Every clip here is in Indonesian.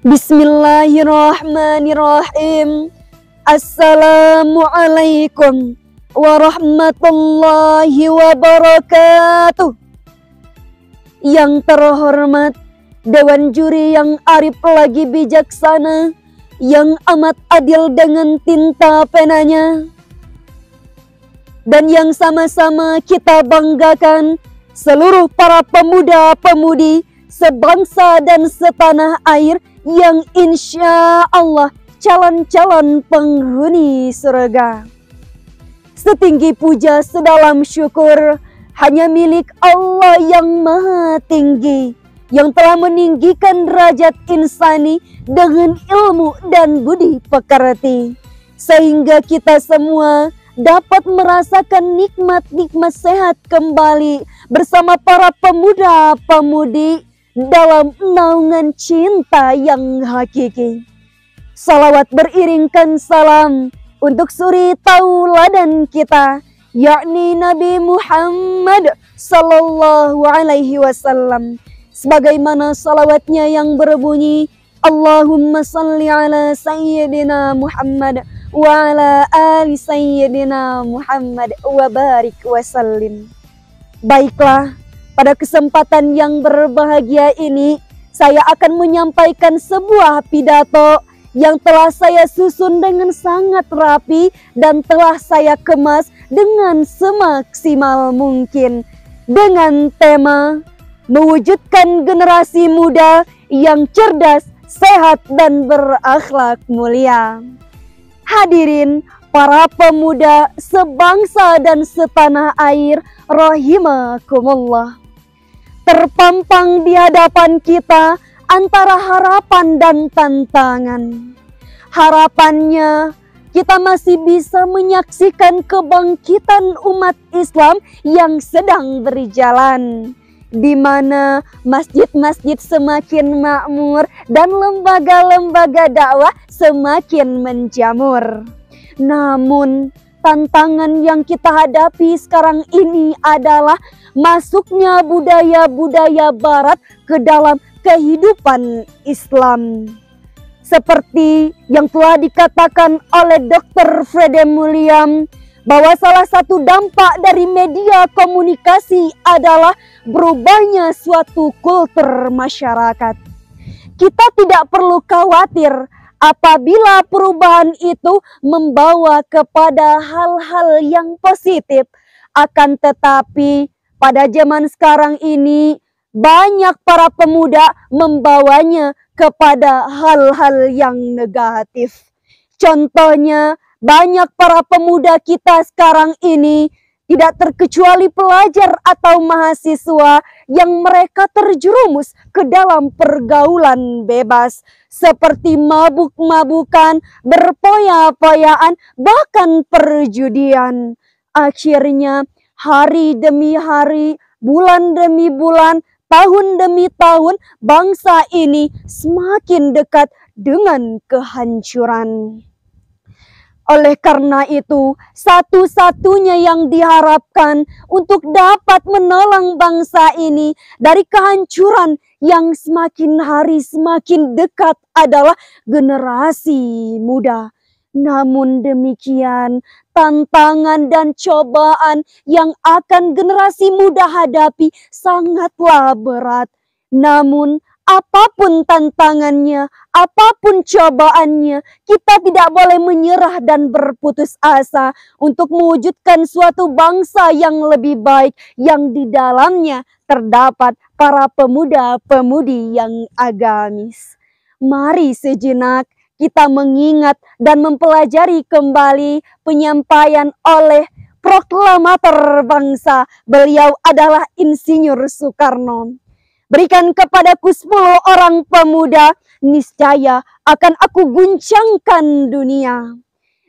Bismillahirrahmanirrahim. Assalamualaikum warahmatullahi wabarakatuh. Yang terhormat Dewan Juri yang arif lagi bijaksana, yang amat adil dengan tinta penanya, dan yang sama-sama kita banggakan seluruh para pemuda-pemudi sebangsa dan setanah air yang insya Allah calon-calon penghuni surga. Setinggi puja sedalam syukur hanya milik Allah yang maha tinggi, yang telah meninggikan derajat insani dengan ilmu dan budi pekerti, sehingga kita semua dapat merasakan nikmat-nikmat sehat kembali bersama para pemuda-pemudi dalam naungan cinta yang hakiki. Salawat beriringkan salam untuk suri tauladan kita, yakni Nabi Muhammad sallallahu alaihi wasallam. Sebagaimana salawatnya yang berbunyi, Allahumma salli ala sayyidina Muhammad wa ala ali sayyidina Muhammad wa barik wa sallim. Baiklah, pada kesempatan yang berbahagia ini saya akan menyampaikan sebuah pidato yang telah saya susun dengan sangat rapi dan telah saya kemas dengan semaksimal mungkin dengan tema mewujudkan generasi muda yang cerdas, sehat, dan berakhlak mulia. Hadirin para pemuda sebangsa dan setanah air rahimakumullah. Terpampang di hadapan kita antara harapan dan tantangan. Harapannya kita masih bisa menyaksikan kebangkitan umat Islam yang sedang berjalan, di mana masjid-masjid semakin makmur dan lembaga-lembaga dakwah semakin menjamur. Namun tantangan yang kita hadapi sekarang ini adalah masuknya budaya-budaya barat ke dalam kehidupan Islam. Seperti yang telah dikatakan oleh Dr. Frede Mulliam, bahwa salah satu dampak dari media komunikasi adalah berubahnya suatu kultur masyarakat. Kita tidak perlu khawatir apabila perubahan itu membawa kepada hal-hal yang positif. Akan tetapi pada zaman sekarang ini banyak para pemuda membawanya kepada hal-hal yang negatif. Contohnya, banyak para pemuda kita sekarang ini, tidak terkecuali pelajar atau mahasiswa, yang mereka terjerumus ke dalam pergaulan bebas, seperti mabuk-mabukan, berpoya-poyaan, bahkan perjudian. Akhirnya hari demi hari, bulan demi bulan, tahun demi tahun, bangsa ini semakin dekat dengan kehancuran. Oleh karena itu, satu-satunya yang diharapkan untuk dapat menolong bangsa ini dari kehancuran yang semakin hari semakin dekat adalah generasi muda. Namun demikian, tantangan dan cobaan yang akan generasi muda hadapi sangatlah berat. Namun, apapun tantangannya, apapun cobaannya, kita tidak boleh menyerah dan berputus asa untuk mewujudkan suatu bangsa yang lebih baik, yang di dalamnya terdapat para pemuda-pemudi yang agamis. Mari sejenak kita mengingat dan mempelajari kembali penyampaian oleh proklamator bangsa. Beliau adalah Insinyur Soekarno. Berikan kepadaku 10 orang pemuda, niscaya akan aku guncangkan dunia.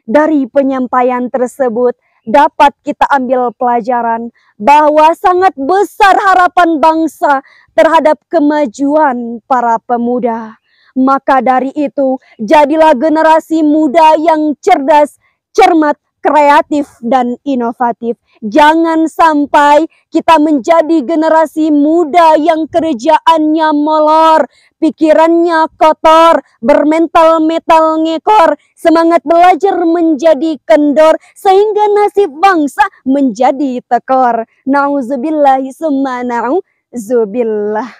Dari penyampaian tersebut dapat kita ambil pelajaran bahwa sangat besar harapan bangsa terhadap kemajuan para pemuda. Maka dari itu, jadilah generasi muda yang cerdas, cermat, kreatif dan inovatif. Jangan sampai kita menjadi generasi muda yang kerjaannya molor, pikirannya kotor, bermental-metal ngekor, semangat belajar menjadi kendor, sehingga nasib bangsa menjadi tekor. Nauzubillahi summa na'udzubillah.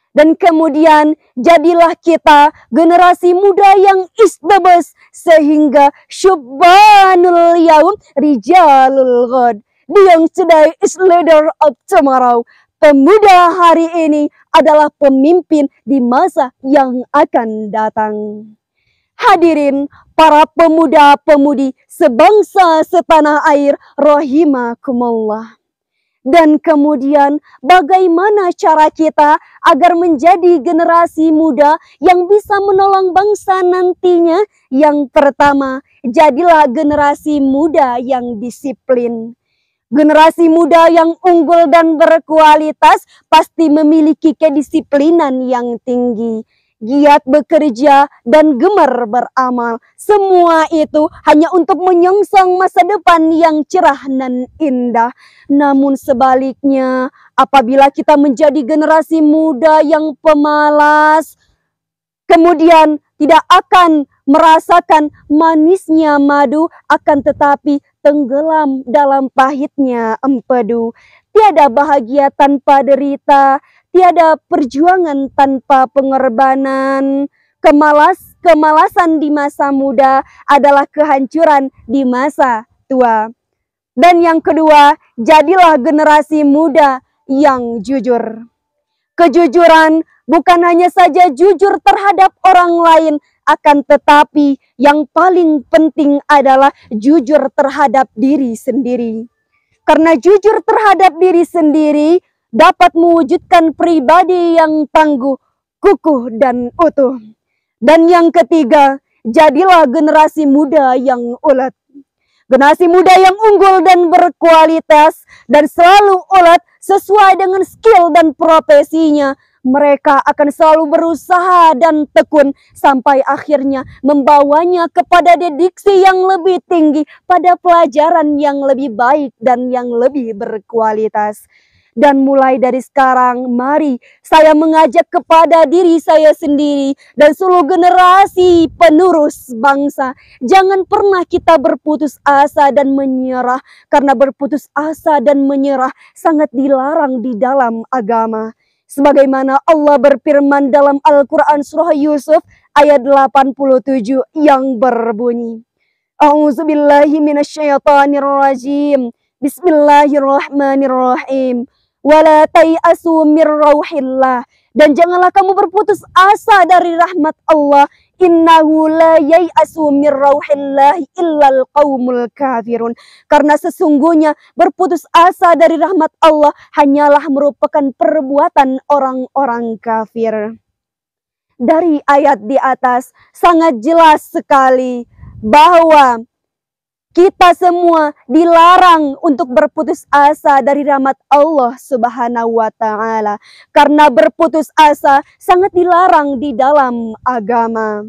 Dan kemudian jadilah kita generasi muda yang is the best, sehingga syubbanul yaum rijalul ghad. The young today is leader of tomorrow. Pemuda hari ini adalah pemimpin di masa yang akan datang. Hadirin para pemuda-pemudi sebangsa setanah air rahimakumullah. Dan kemudian bagaimana cara kita agar menjadi generasi muda yang bisa menolong bangsa nantinya? Yang pertama, jadilah generasi muda yang disiplin. Generasi muda yang unggul dan berkualitas pasti memiliki kedisiplinan yang tinggi. Giat bekerja dan gemar beramal. Semua itu hanya untuk menyongsong masa depan yang cerah dan indah. Namun sebaliknya, apabila kita menjadi generasi muda yang pemalas, kemudian tidak akan merasakan manisnya madu, akan tetapi tenggelam dalam pahitnya empedu. Tiada bahagia tanpa derita, tiada perjuangan tanpa pengorbanan. Kemalasan di masa muda adalah kehancuran di masa tua. Dan yang kedua, jadilah generasi muda yang jujur. Kejujuran bukan hanya saja jujur terhadap orang lain, akan tetapi yang paling penting adalah jujur terhadap diri sendiri. Karena jujur terhadap diri sendiri dapat mewujudkan pribadi yang tangguh, kukuh, dan utuh. Dan yang ketiga, jadilah generasi muda yang ulet. Generasi muda yang unggul dan berkualitas dan selalu ulet sesuai dengan skill dan profesinya. Mereka akan selalu berusaha dan tekun sampai akhirnya membawanya kepada dediksi yang lebih tinggi, pada pelajaran yang lebih baik dan yang lebih berkualitas. Dan mulai dari sekarang, mari saya mengajak kepada diri saya sendiri dan seluruh generasi penerus bangsa. Jangan pernah kita berputus asa dan menyerah, karena berputus asa dan menyerah sangat dilarang di dalam agama. Sebagaimana Allah berfirman dalam Al-Quran surah Yusuf ayat 87 yang berbunyi, A'udzubillahi minasyaitonirrajim. Bismillahirrahmanirrahim. Wala tai'asu mir rauhillah. Dan janganlah kamu berputus asa dari rahmat Allah. Innahu la yai'asu mir rauhillahi illal qaumul kafirun. Karena sesungguhnya berputus asa dari rahmat Allah hanyalah merupakan perbuatan orang-orang kafir. Dari ayat di atas sangat jelas sekali bahwa kita semua dilarang untuk berputus asa dari rahmat Allah Subhanahu wa Ta'ala. Karena berputus asa sangat dilarang di dalam agama.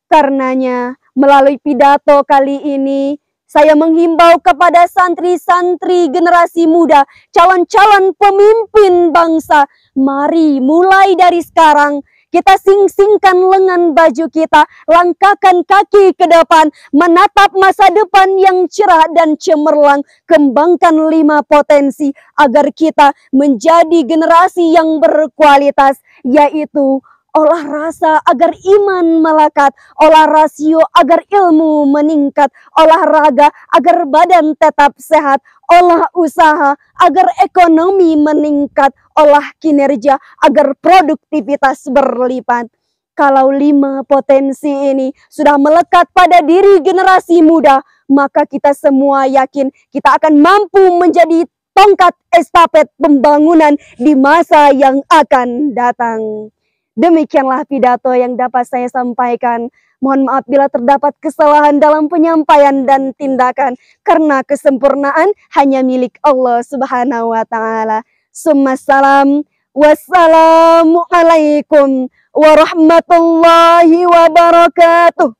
Karenanya, melalui pidato kali ini, saya menghimbau kepada santri-santri generasi muda, calon-calon pemimpin bangsa. Mari mulai dari sekarang, kita sing-singkan lengan baju kita, langkahkan kaki ke depan, menatap masa depan yang cerah dan cemerlang, kembangkan 5 potensi agar kita menjadi generasi yang berkualitas, yaitu olah rasa agar iman melekat, olah rasio agar ilmu meningkat, olahraga agar badan tetap sehat, olah usaha agar ekonomi meningkat, olah kinerja agar produktivitas berlipat. Kalau 5 potensi ini sudah melekat pada diri generasi muda, maka kita semua yakin kita akan mampu menjadi tongkat estafet pembangunan di masa yang akan datang. Demikianlah pidato yang dapat saya sampaikan. Mohon maaf bila terdapat kesalahan dalam penyampaian dan tindakan, karena kesempurnaan hanya milik Allah Subhanahu wa Ta'ala. Summassalam. Wassalamualaikum warahmatullahi wabarakatuh.